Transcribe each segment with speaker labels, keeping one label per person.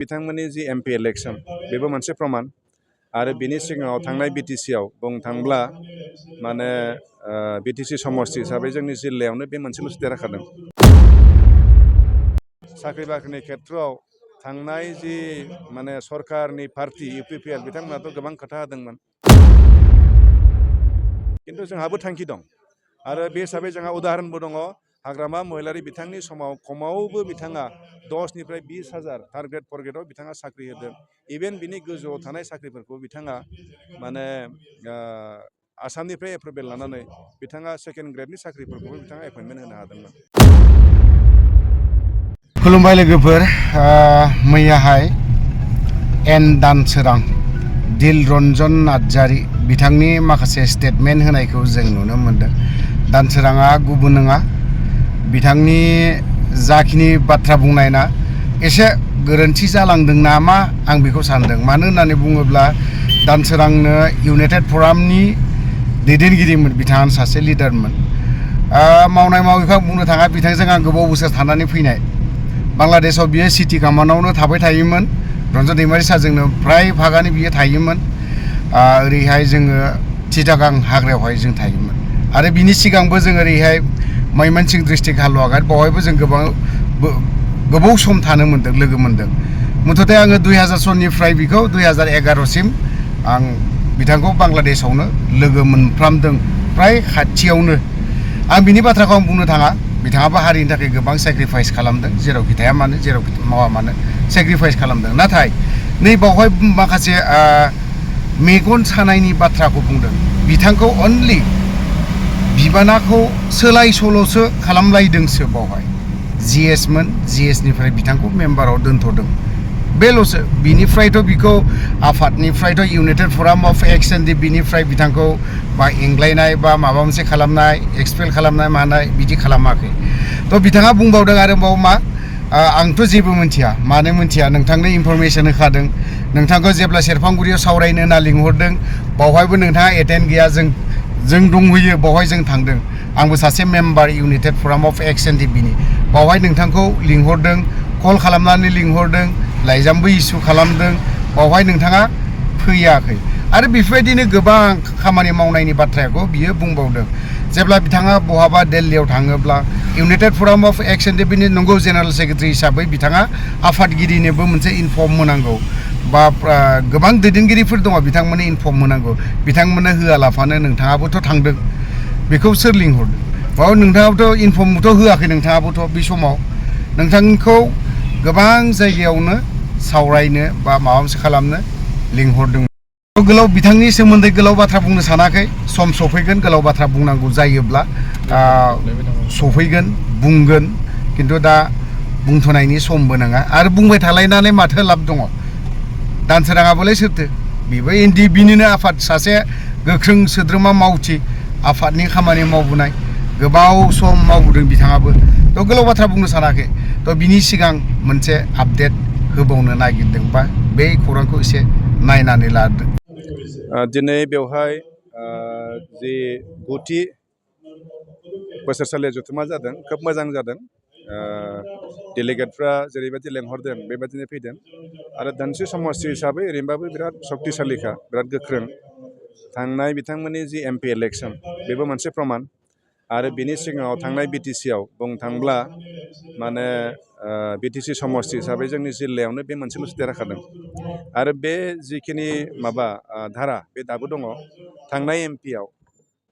Speaker 1: बिथांमोननि जि MP election बेबो मोनसे प्रमान आरो बिनि सिगाङाव थांनाय बिटिसि आव बुंनो थांब्ला माने बिटिसि समष्टि हिसाबै जोंनि जिल्लायावनो बे मोनसेल'सो देरहाखादों। साख्रि बाख्रिनि खेत्रआव थांनाय जि माने सरकारनि पार्टी इउपिपिएल बिथांमोनाथ' गोबां खोथा होदोंमोन, किन्तु जोंहाबो थांखि दं आरो बे हिसाबै जोंहा उदाहरणबो दङ। हाग्रामा महिलारि बिथांनि समाव खमावबो बिथाङा 10निफ्राय 20,000 थार्ड ग्रेड फर ग्रेडआव बिथाङा साख्रि होदों। इभेन बिनि गोजौआव थानाय साख्रिफोरखौ बिथाङा माने आसामनिफ्राय एप्रुभेल लानानै बिथाङा सेकेन्ड ग्रेडनि साख्रिफोरखौबो बिथाङा एपइन्टमेन्ट होनो हादोंमोन।
Speaker 2: खुलुमबाय लोगोफोर, मैयाहाय एन दानसोरां दिलरन्जन नार्जारी बिथांनि माखासे स्टेटमेन्ट होनायखौ जों नुनो मोनदों। दानसोराङा गुबुन नङा, बिथांनि जाखिनि बाथ्रा बुंनायना एसे गोरोन्थि जालांदों नामा आं बेखौ सानदों। मानो होननानै बुङोब्ला दानसोरांनो इउनाइटेड फरामनि दैदेनगिरिमोन, बिथाङा सासे लिडारमोन। मावनाय मावैखौ आं बुंनो थाङा, बिथांजों आं गोबाव बोसोर थानानै फैनाय। बांलादेशआव बियो सिटि कामानावनो थाबाय थायोमोन। रन्जन दैमारि सारजोंनो फ्राय भागानो बियो थायोमोन। ओरैहाय जोङो चिटागां हाग्रायावहाय जों थायोमोन आरो बिनि सिगांबो जों ओरैहाय मैमनसिं डिस्ट्रिक्ट हालुवाघाट, बेवहायबो जों गोबाव सम थानो मोन्दों, लोगो मोन्दों। मुथते आङो 2000 सननिफ्राय बिखौ 2011सिम आं बिथांखौ बांलादेशआवनो लोगो मोनफ्रामदों, फ्राय खाथियावनो। आं बिनि बाथ्राखौ आं बुंनो थाङा, बिथाङाबो हारिनि थाखाय गोबां सेक्रिफाइस खालामदों, जेरावखि थाया मानो, जेरावखि मावा मानो सेक्रिफाइस खालामदों। नाथाय नै बावहाय माखासे मेगन सानायनि बाथ्राखौ बुंदों। बिथांखौ अनलि बिबानाखौ सोलाय सोल'सो खालामलायदोंसो बावहाय। जिएसमोन, जिएसनिफ्राय बिथांखौ मेम्बाराव दोनथ'दों, बेल'सो। बिनिफ्रायथ' बिखौ आफादनिफ्रायथ' united forum of ex N D बिनिफ्राय बिथांखौ बा एंग्लायनाय बा माबा मोनसे खालामनाय, एक्सपेल खालामनाय मानाय बिदि खालामाखै। थ' बिथाङा बुंबावदों आरोबाव मा, आंथ' जेबो मिथिया। मानो मिथिया? नोंथांनो इनफरमेसन होखादों। नोंथांखौ जेब्ला सेरफांगुरियाव सावरायनो होनना लिंहरदों, बावहायबो नोंथाङा एटेन्ड गैया। जों दंहैयो, बावहाय जों थांदों। आंबो सासे member united forum of ex N D बिनि। बावहाय नोंथांखौ लिंहरदों, कल खालामनानै लिंहरदों, लाइजामबो इसु खालामदों, बावहाय नोंथाङा फैयाखै। आरो बेफोरबायदिनो गोबां खामानि मावनायनि बाथ्राखौ बियो बुंबावदों। जेब्ला बिथाङा बहाबा दिल्लीयाव थाङोब्ला united forum of ex N D बिनि नंगौ जेनेरेल सेक्रेटारि हिसाबै बिथाङा आफादगिरिनोबो मोनसे इनफर्म होनांगौ, बा गोबां दैदेनगिरिफोर दङ, बिथांमोननो इनफर्म होनांगौ। बिथांमोननो होआलाफानो नोंथाङाबोथ' थांदों, बेखौ सोर लिंहरदों? बाव नोंथाङाबोथ' इनफर्मथ' होआखै। नोंथाङाबोथ' बे समाव नोंथांखौ गोबां जायगायावनो सावरायनो बा माबा मोनसे खालामनो लिंहरदों। गोलाव बिथांनि सोमोन्दै गोलाव बाथ्रा बुंनो सानाखै। सम सफैगोन, गोलाव बाथ्रा बुंनांगौ जायोब्ला सफैगोन, बुंगोन। खिन्थु दा बुंथ'नायनि समबो नङा आरो बुंबाय थालायनानै माथो लाब दङ? दानसोराङाबोलाय सोरथो? बेबो एनडिएफबिनिनो आफाद, सासे गोख्रों सोद्रोमा मावथि, आफादनि खामानि मावबोनाय, गोबाव सम मावबोदों बिथाङाबो। थ' गोलाव बाथ्रा बुंनो सानाखै। थ' बिनि सिगां मोनसे आपडेट होबावनो नागिरदों, बा बे खौरांखौ एसे नायनानै लादो।
Speaker 1: दिनै बेवहाय जि 9थि बोसोरसालिया जथुमा जादों, खोब मोजां जादों। डेलिगेटफ्रा जेरैबायदि लेंहरदों बेबायदिनो फैदों आरो धोनस्रि समष्टि हिसाबै ओरैनोबाबो बिराद सक्तिशालिखा, बिराद गोख्रों। थांनाय बिथांमोननि जि एमपि इलेक्शन बेबो मोनसे प्रमान आरो बिनि सिगाङाव थांनाय बिटिसि आव बुंनो थांब्ला माने बिटिसि समष्टि हिसाबै जोंनि जिल्लायावनो बे मोनसेल'सो देरहाखादों। आरो बे जिखिनि माबा धारा बे दाबो दङ। थांनाय एमपिआव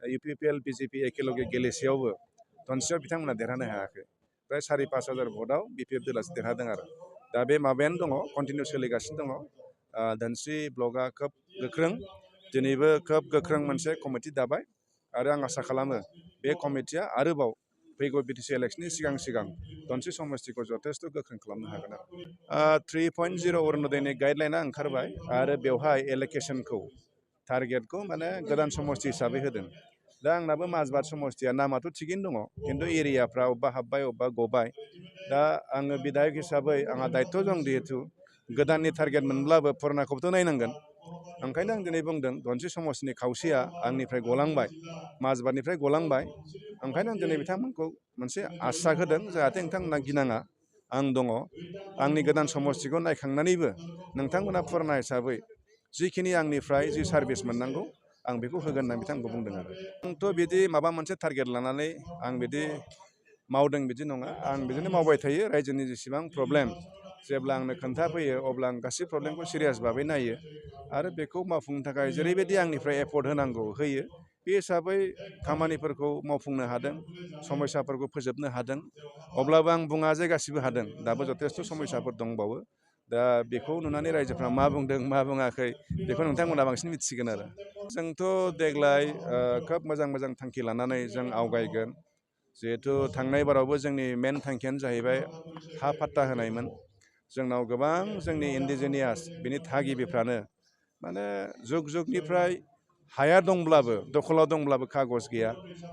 Speaker 1: इउपिपिएल बिजेपि एखेलगे गेलेसेयावबो धनस्रियाव बिथांमोना देरहानो हायाखै। फ्राय 4,000-5,000 भटआव बिपिएफ दोलासो देरहादों आरो। दा बे माबायानो दङ, कन्टिनिउ सोलिगासिनो दङ। धोनस्रि ब्लकआ खोब गोख्रों, दिनैबो खोब गोख्रों मोनसे कमिटि दाबाय आरो आं आसा खालामो बे कमिटिया आरोबाव फैगौ बिटिसि इलेक्शननि सिगां धनस्रि समष्टिखौ जथेस्थ' गोख्रों खालामनो हागोन आरो। 3.0 अरुण'दयनि गाइडलाइना ओंखारबाय आरो बेवहाय एल'केसनखौ, टारगेटखौ माने गोदान समष्टि हिसाबै होदों। दा आंनाबो माजबाद समष्टिया नामाथ' थिगैनो दङ, खिन्थु एरियाफ्रा अबेबा हाब्बाय अबेबा गबाय। दा आङो बिधायक हिसाबै आंहा दायित्व दं, जिहेतु गोदाननि टारगेट मोनब्लाबो पुरानाखौबोथ' नायनांगोन। ओंखायनो आं दिनै बुंदों धनस्रि समष्टिनि खावसेया आंनिफ्राय गलांबाय, माजबादनिफ्राय गलांबाय। ओंखायनो आं दिनै बिथांमोनखौ मोनसे आश्वास होदों, जाहाथे नोंथांमोना गिनाङा, आं दङ आंनि गोदान समस्थिखौ नायखांनानैबो नोंथांमोना फुराना हिसाबै जिखिनि आंनिफ्राय जि सार्भिस मोननांगौ आं बेखौ होगोन होनना बिथांखौ बुंदों आरो आंथ' बिदि माबा मोनसे टारगेट लानानै आं बिदि मावदों बिदि नङा आं बिदिनो मावबाय थायो रायजोनि जेसेबां प्रब्लेम जेब्ला आंनो खोन्थाफैयो अब्ला आं गासै प्रब्लेमखौ सिरियास भाबै नायो आरो बेखौ मावफुंनो थाखाय जेरैबायदि आंनिफ्राय एफर्ट होनांगौ होयो बे हिसाबै खामानिफोरखौ मावफुंनो हादों समस्याफोरखौ फोजोबनो हादों अब्लाबो आं बुङा जे गासिबो हादों दाबो जथेस्थ' समस्याफोर दंबावो दा बेखौ नुनानै रायजोफ्रा मा बुंदों मा बुङाखै बेखौ नोंथांमोना बांसिन मिथिसिगोन आरो जोंथ' देग्लाय खोब मोजां मोजां थांखि लानानै जों आवगायगोन जिहेथु थांनाय बारावबो जोंनि मेन थांखियानो जाहैबाय हा फाट्टा होनायमोन जोंनाव गोबां जोंनि इन्डिजिनियास बिनि थागिबिफ्रानो माने जुग जुगनिफ्राय हाया दंब्लाबो दखलाव दंब्लाबो खागज गैया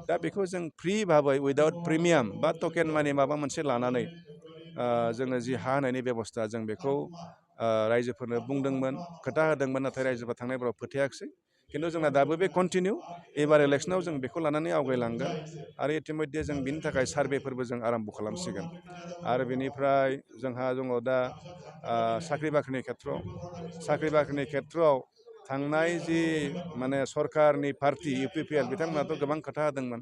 Speaker 1: दा बेखौ जों फ्रि भाबै उइदाउट प्रिमियाम बा टकेन मानि माबा मोनसे लानानै जोङो जि हा होनायनि बेबस्था जों बेखौ रायजोफोरनो बुंदोंमोन खोथा होदोंमोन नाथाय रायजोफ्रा थांनायफोराव फोथायाखिसै खिन्थु जोंना दाबो बे कन्टिनिउ एबार इलेक्सनाव जों बेखौ लानानै आवगायलांगोन आरो इतिमध्य जों बिनि थाखाय सार्भेफोरबो जों आराम्भ' खालामसिगोन आरो बेनिफ्राय जोंहा दङ दा साख्रि बाख्रिनि खेथ्रआव थांनाय जि माने सरकारनि पार्टि UPPL बिथांमोनाथ' गोबां खोथा होदोंमोन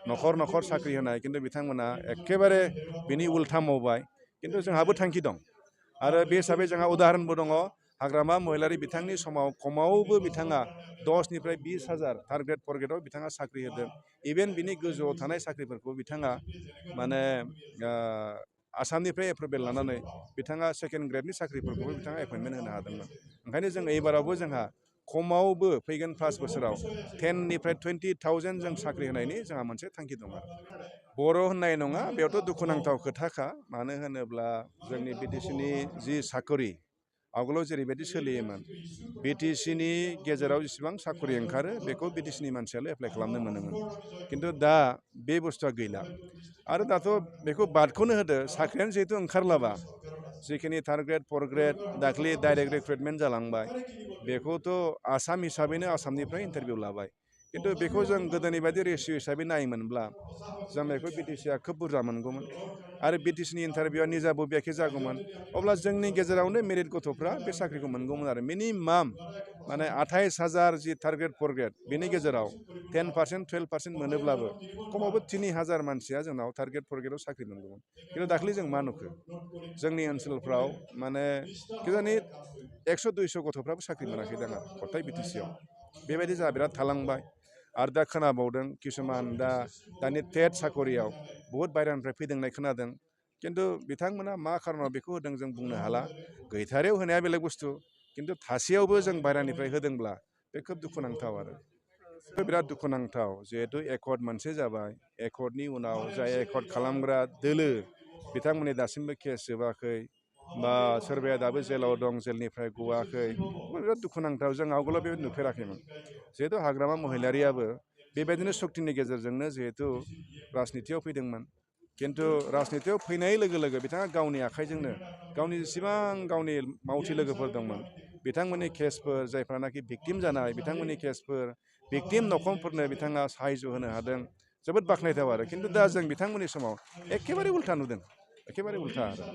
Speaker 1: न'खर न'खर साख्रि होनाय खिन्थु बिथांमोना एखेबारे बिनि उल्था मावबाय खिन्थु जोंहाबो थांखि दं आरो बे हिसाबै जोंहा उदाहरनबो दङ हाग्रामा महिलारि बिथांनि समाव खमावबो बिथाङा 10निफ्राय 20,000 थार्ड ग्रेड फर ग्रेडआव बिथाङा साख्रि होदों इभेन बिनि गोजौआव थानाय साख्रिफोरखौ बिथाङा माने आसामनिफ्राय एप्रुभेल लानानै बिथाङा सेकेन्ड ग्रेडनि साख्रिफोरखौबो बिथाङा एपइन्टमेन्ट होनो हादोंमोन ओंखायनो जों एबारावबो जोंहा खमावबो फैगोन 5 बोसोराव 10निफ्राय 20,000 जों साख्रि होनायनि जोंहा मोनसे थांखि दं आरो बर' होननाय नङा बेयावथ' दुखुनांथाव खोथाखा मानो होनोब्ला जोंनि BTCनि जि साकरि आवगोलाव जेरैबायदि सोलियोमोन BTCनि गेजेराव जेसेबां साकरि ओंखारो बेखौ BTCनि मानसियाल' एप्लाइ खालामनो मोनोमोन खिन्थु दा बे बुस्थुआ गैला आरो दाथ' बेखौ बादखौनो होदो साख्रियानो जिहेतु ओंखारलाबा जिखिनि थार्ड ग्रेड फर ग्रेड दाख्लि डाइरेक्ट रिक्रुइटमेन्ट जालांबाय बेखौथ' आसाम हिसाबैनो आसामनिफ्राय इन्टारभिउ लाबाय खिन्थु बेखौ जों गोदोनि बायदि रेसिय' हिसाबै नायोमोनब्ला जों बेखौ BTCआ खोब बुरजा मोनगौमोन आरो BTCनि इन्टारभिउआ निजा बबेयाखै जागौमोन अब्ला जोंनि गेजेरावनो मेरिट गथ'फ्रा बे साख्रिखौ मोनगौमोन आरो मिनिमाम माने 28,000 जि थार्ड ग्रेड फर ग्रेड बेनि गेजेराव 10% 12% मोनोब्लाबो खमावबो 3,000 मानसिया जोंनाव थार्ड ग्रेड फर ग्रेडआव साख्रि मोनगौमोन खिन्थु दाख्लै जों मा नुखो जोंनि ओनसोलफ्राव माने किजानि 100-200 गथ'फ्राबो साख्रि मोनाखै दां आरो गथाय BTCआव बेबायदि जाहा बिराद थालांबाय आरो दा खोनाबावदों किसुमान दानि टेट साकरियाव बहुद बायह्रानिफ्राय फैदों होननाय खोनादों खिन्थु बिथांमोना मा खारनाव बेखौ होदों जों बुंनो हाला गैथारैयाव होनाया बेलेग बुस्थु खिन्थु थासेयावबो जों बायह्रानिफ्राय होदोंब्ला बे खोब दुखुनांथाव आरो बिराद दुखुनांथाव जिहेथु एकर्ड मोनसे जाबाय एकर्डनि उनाव जाय एकर्ड खालामग्रा दोलो बिथांमोननि दासिमबो केस जोबाखै बा सोरबाया दाबो जेलाव दं जेलनिफ्राय गवाखै बिराद दुखुनांथाव जों आवगोलाव बेबायदि नुफेराखैमोन जिहेतु हाग्रामा महिलारियाबो बेबायदिनो सक्तिनि गेजेरजोंनो जिहेतु राजनितियाव फैदोंमोन खिन्थु राजनितियाव फैनाय लोगो लोगो बिथाङा गावनि आखाइजोंनो गावनि जेसेबां गावनि मावथि लोगोफोर दंमोन बिथांमोननि केसफोर जायफ्रानाखि भिक्टिम जानाय बिथांमोननि केसफोर भिक्टिम नखरफोरनो बिथाङा साहायज' होनो हादों जोबोद बाख्नायथाव आरो खिन्थु दा जों बिथांमोननि समाव एखेबारे उल्था नुदों एखेबारे उल्था आरो